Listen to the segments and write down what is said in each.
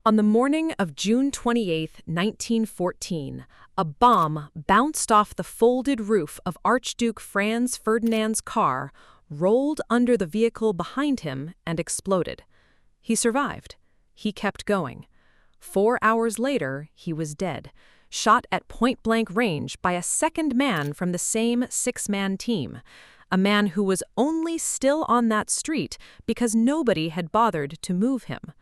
On the morning of June 28, 1914, a bomb bounced off the folded roof of Archduke Franz Ferdinand's car, rolled under the vehicle behind him, and exploded. He survived. He kept going. 4 hours later, he was dead, shot at point-blank range by a second man from the same six-man team, a man who was only still on that street because nobody had bothered to move him.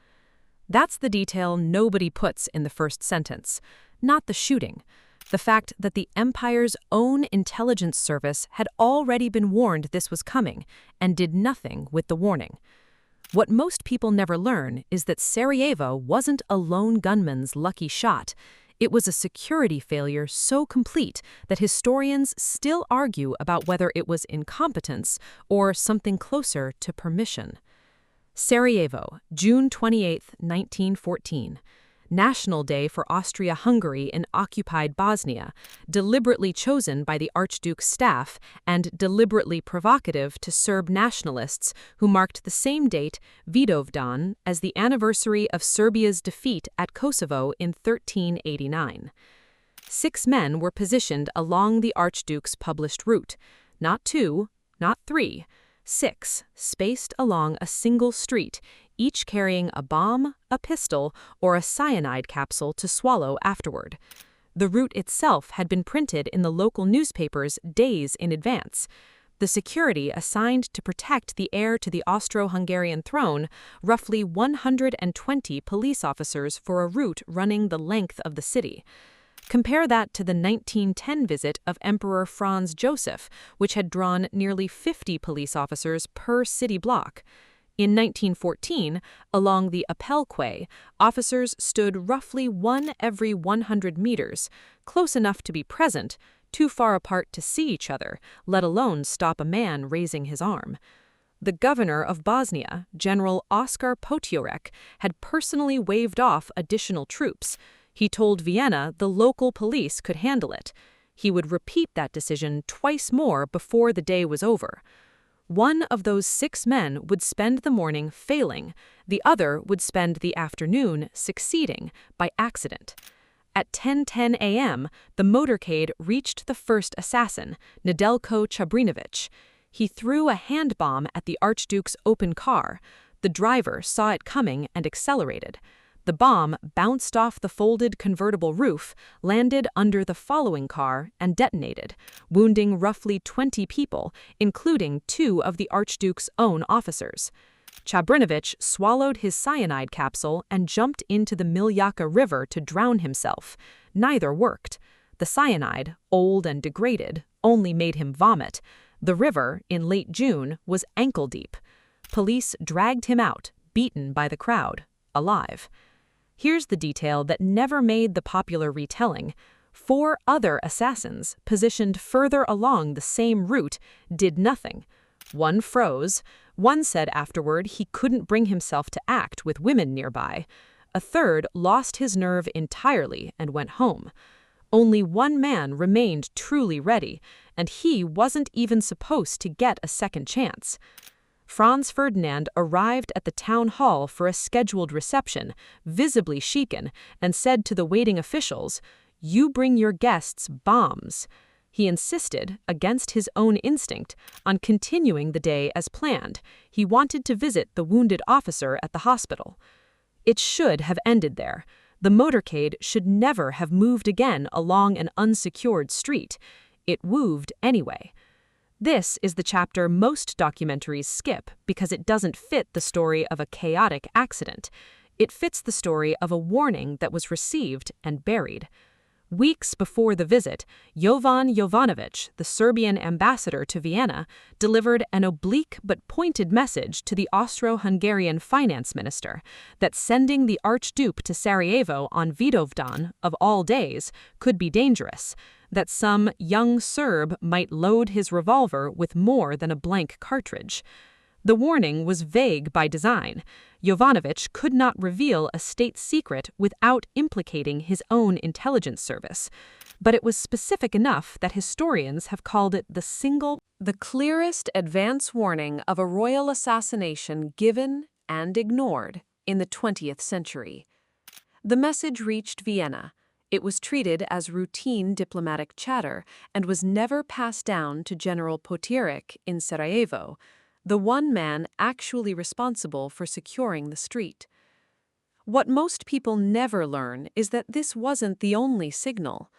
That's the detail nobody puts in the first sentence, not the shooting. The fact that the empire's own intelligence service had already been warned this was coming and did nothing with the warning. What most people never learn is that Sarajevo wasn't a lone gunman's lucky shot. It was a security failure so complete that historians still argue about whether it was incompetence or something closer to permission. Sarajevo, June 28, 1914. National Day for Austro-Hungary in occupied Bosnia, deliberately chosen by the Archduke's staff and deliberately provocative to Serb nationalists who marked the same date, Vidovdan, as the anniversary of Serbia's defeat at Kosovo in 1389. 6 men were positioned along the Archduke's published route, not 2, not 3, 6, spaced along a single street, each carrying a bomb, a pistol, or a cyanide capsule to swallow afterward. The route itself had been printed in the local newspapers days in advance. The security assigned to protect the heir to the Austro-Hungarian throne, roughly 120 police officers for a route running the length of the city. Compare that to the 1910 visit of Emperor Franz Joseph, which had drawn nearly 50 police officers per city block. In 1914, along the Appelquay, officers stood roughly 1 every 100 meters, close enough to be present, too far apart to see each other, let alone stop a man raising his arm. The governor of Bosnia, General Oskar Potiorek, had personally waved off additional troops. He told Vienna the local police could handle it. He would repeat that decision twice more before the day was over. One of those 6 men would spend the morning failing, the other would spend the afternoon succeeding by accident. At 10:10 a.m., the motorcade reached the first assassin, Nedeljko Čabrinović. He threw a hand bomb at the Archduke's open car. The driver saw it coming and accelerated. The bomb bounced off the folded convertible roof, landed under the following car, and detonated, wounding roughly 20 people, including 2 of the Archduke's own officers. Čabrinović swallowed his cyanide capsule and jumped into the Miljacka River to drown himself. Neither worked. The cyanide, old and degraded, only made him vomit. The river, in late June, was ankle-deep. Police dragged him out, beaten by the crowd, alive. Here's the detail that never made the popular retelling. 4 other assassins, positioned further along the same route, did nothing. One froze. One said afterward he couldn't bring himself to act with women nearby. A third lost his nerve entirely and went home. Only one man remained truly ready, and he wasn't even supposed to get a second chance. Franz Ferdinand arrived at the town hall for a scheduled reception, visibly shaken, and said to the waiting officials, "You bring your guests bombs." He insisted, against his own instinct, on continuing the day as planned. He wanted to visit the wounded officer at the hospital. It should have ended there. The motorcade should never have moved again along an unsecured street. It moved anyway. This is the chapter most documentaries skip because it doesn't fit the story of a chaotic accident. It fits the story of a warning that was received and buried. Weeks before the visit, Jovan Jovanović, the Serbian ambassador to Vienna, delivered an oblique but pointed message to the Austro-Hungarian finance minister that sending the Archduke to Sarajevo on Vidovdan, of all days, could be dangerous, that some young Serb might load his revolver with more than a blank cartridge. The warning was vague by design. Jovanović could not reveal a state secret without implicating his own intelligence service. But it was specific enough that historians have called it the clearest advance warning of a royal assassination given and ignored in the 20th century. The message reached Vienna. It was treated as routine diplomatic chatter and was never passed down to General Potierik in Sarajevo, the one man actually responsible for securing the street. What most people never learn is that this wasn't the only signal.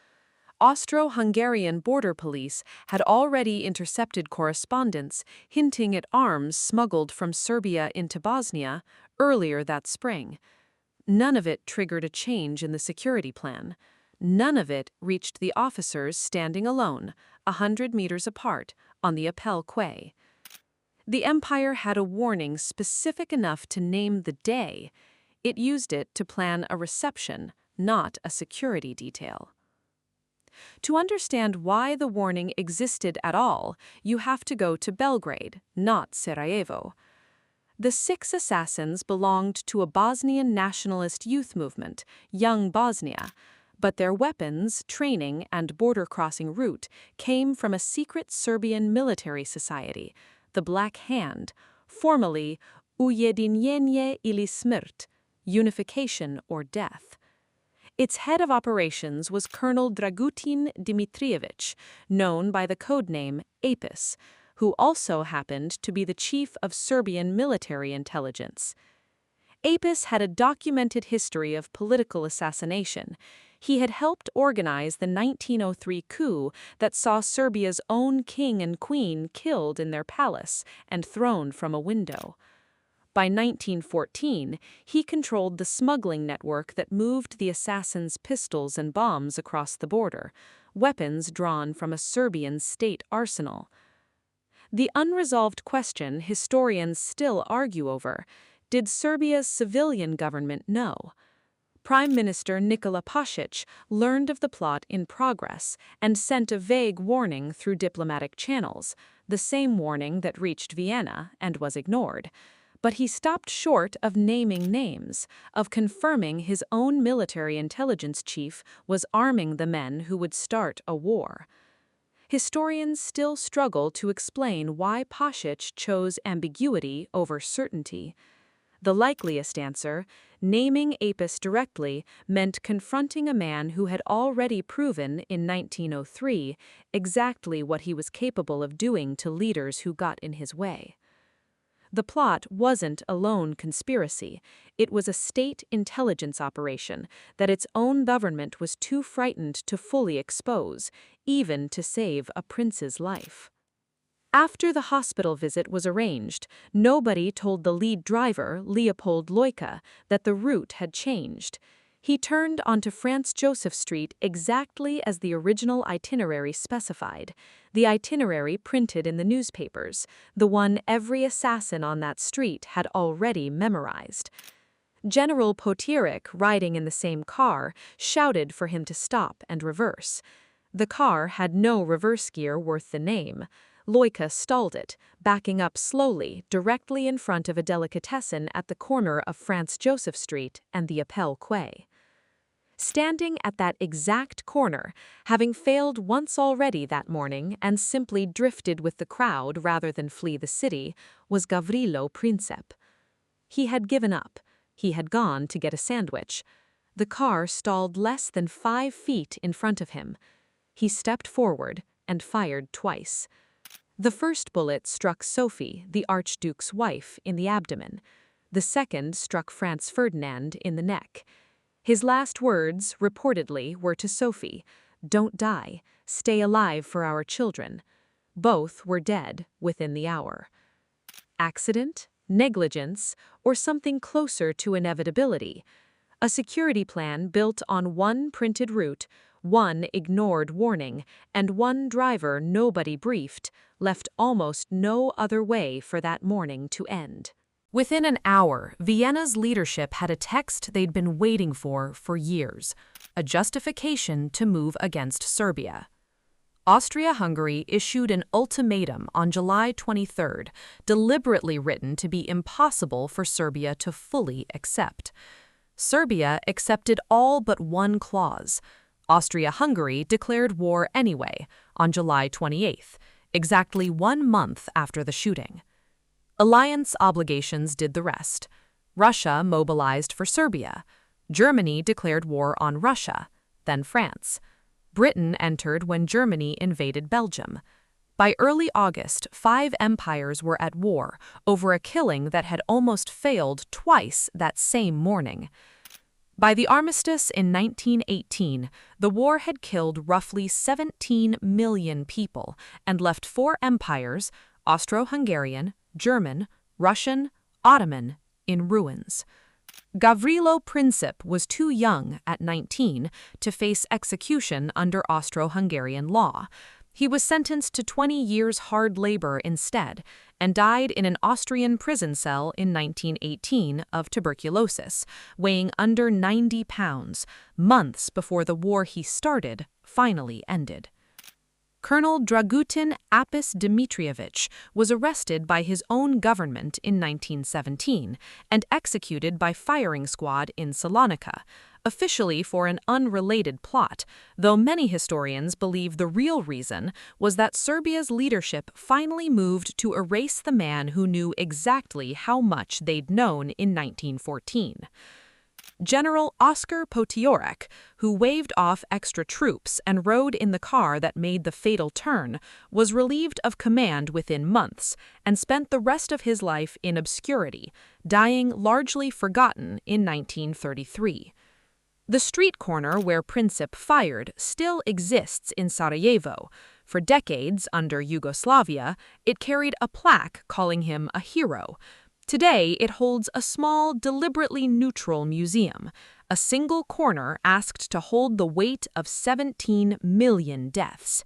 Austro-Hungarian border police had already intercepted correspondence hinting at arms smuggled from Serbia into Bosnia earlier that spring. None of it triggered a change in the security plan. None of it reached the officers standing alone, 100 meters apart, on the Appel Quay. The Empire had a warning specific enough to name the day. It used it to plan a reception, not a security detail. To understand why the warning existed at all, you have to go to Belgrade, not Sarajevo. The 6 assassins belonged to a Bosnian nationalist youth movement, Young Bosnia, but their weapons, training, and border-crossing route came from a secret Serbian military society, the Black Hand, formerly Ujedinjenje ili smrt, unification or death. Its head of operations was Colonel Dragutin Dimitrijević, known by the codename Apis, who also happened to be the chief of Serbian military intelligence. Apis had a documented history of political assassination. He had helped organize the 1903 coup that saw Serbia's own king and queen killed in their palace and thrown from a window. By 1914, he controlled the smuggling network that moved the assassins' pistols and bombs across the border, weapons drawn from a Serbian state arsenal. The unresolved question historians still argue over: did Serbia's civilian government know? Prime Minister Nikola Pasic learned of the plot in progress and sent a vague warning through diplomatic channels, the same warning that reached Vienna and was ignored. But he stopped short of naming names, of confirming his own military intelligence chief was arming the men who would start a war. Historians still struggle to explain why Pasic chose ambiguity over certainty. The likeliest answer, naming Apis directly, meant confronting a man who had already proven in 1903 exactly what he was capable of doing to leaders who got in his way. The plot wasn't a lone conspiracy. It was a state intelligence operation that its own government was too frightened to fully expose, even to save a prince's life. After the hospital visit was arranged, nobody told the lead driver, Leopold Loika, that the route had changed. He turned onto Franz Joseph Street exactly as the original itinerary specified, the itinerary printed in the newspapers, the one every assassin on that street had already memorized. General Potierik, riding in the same car, shouted for him to stop and reverse. The car had no reverse gear worth the name. Loika stalled it, backing up slowly, directly in front of a delicatessen at the corner of Franz Joseph Street and the Appel Quay. Standing at that exact corner, having failed once already that morning and simply drifted with the crowd rather than flee the city, was Gavrilo Princip. He had given up. He had gone to get a sandwich. The car stalled less than 5 feet in front of him. He stepped forward and fired twice. The first bullet struck Sophie, the Archduke's wife, in the abdomen. The second struck Franz Ferdinand in the neck. His last words, reportedly, were to Sophie, "Don't die, stay alive for our children." Both were dead within the hour. Accident, negligence, or something closer to inevitability? A security plan built on one printed route, one ignored warning, and one driver nobody briefed, left almost no other way for that morning to end. Within an hour, Vienna's leadership had a text they'd been waiting for years, a justification to move against Serbia. Austria-Hungary issued an ultimatum on July 23, deliberately written to be impossible for Serbia to fully accept. Serbia accepted all but one clause. Austria-Hungary declared war anyway, on July 28, exactly 1 month after the shooting. Alliance obligations did the rest. Russia mobilized for Serbia. Germany declared war on Russia, then France. Britain entered when Germany invaded Belgium. By early August, 5 empires were at war over a killing that had almost failed twice that same morning. By the armistice in 1918, the war had killed roughly 17 million people and left 4 empires, Austro-Hungarian, German, Russian, Ottoman, in ruins. Gavrilo Princip was too young, at 19, to face execution under Austro-Hungarian law. He was sentenced to 20 years hard labor instead, and died in an Austrian prison cell in 1918 of tuberculosis, weighing under 90 pounds, months before the war he started finally ended. Colonel Dragutin Apis Dmitrievich was arrested by his own government in 1917 and executed by firing squad in Salonika, officially for an unrelated plot, though many historians believe the real reason was that Serbia's leadership finally moved to erase the man who knew exactly how much they'd known in 1914. General Oskar Potiorek, who waved off extra troops and rode in the car that made the fatal turn, was relieved of command within months and spent the rest of his life in obscurity, dying largely forgotten in 1933. The street corner where Princip fired still exists in Sarajevo. For decades under Yugoslavia, it carried a plaque calling him a hero. Today, it holds a small, deliberately neutral museum, a single corner asked to hold the weight of 17 million deaths.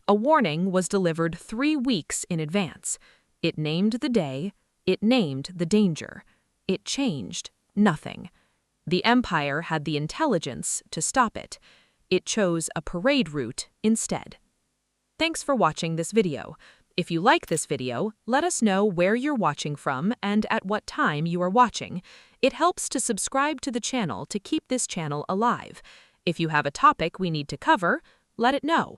A warning was delivered 3 weeks in advance. It named the day, it named the danger. It changed nothing. The empire had the intelligence to stop it. It chose a parade route instead. Thanks for watching this video. If you like this video, let us know where you're watching from and at what time you are watching. It helps to subscribe to the channel to keep this channel alive. If you have a topic we need to cover, let it know.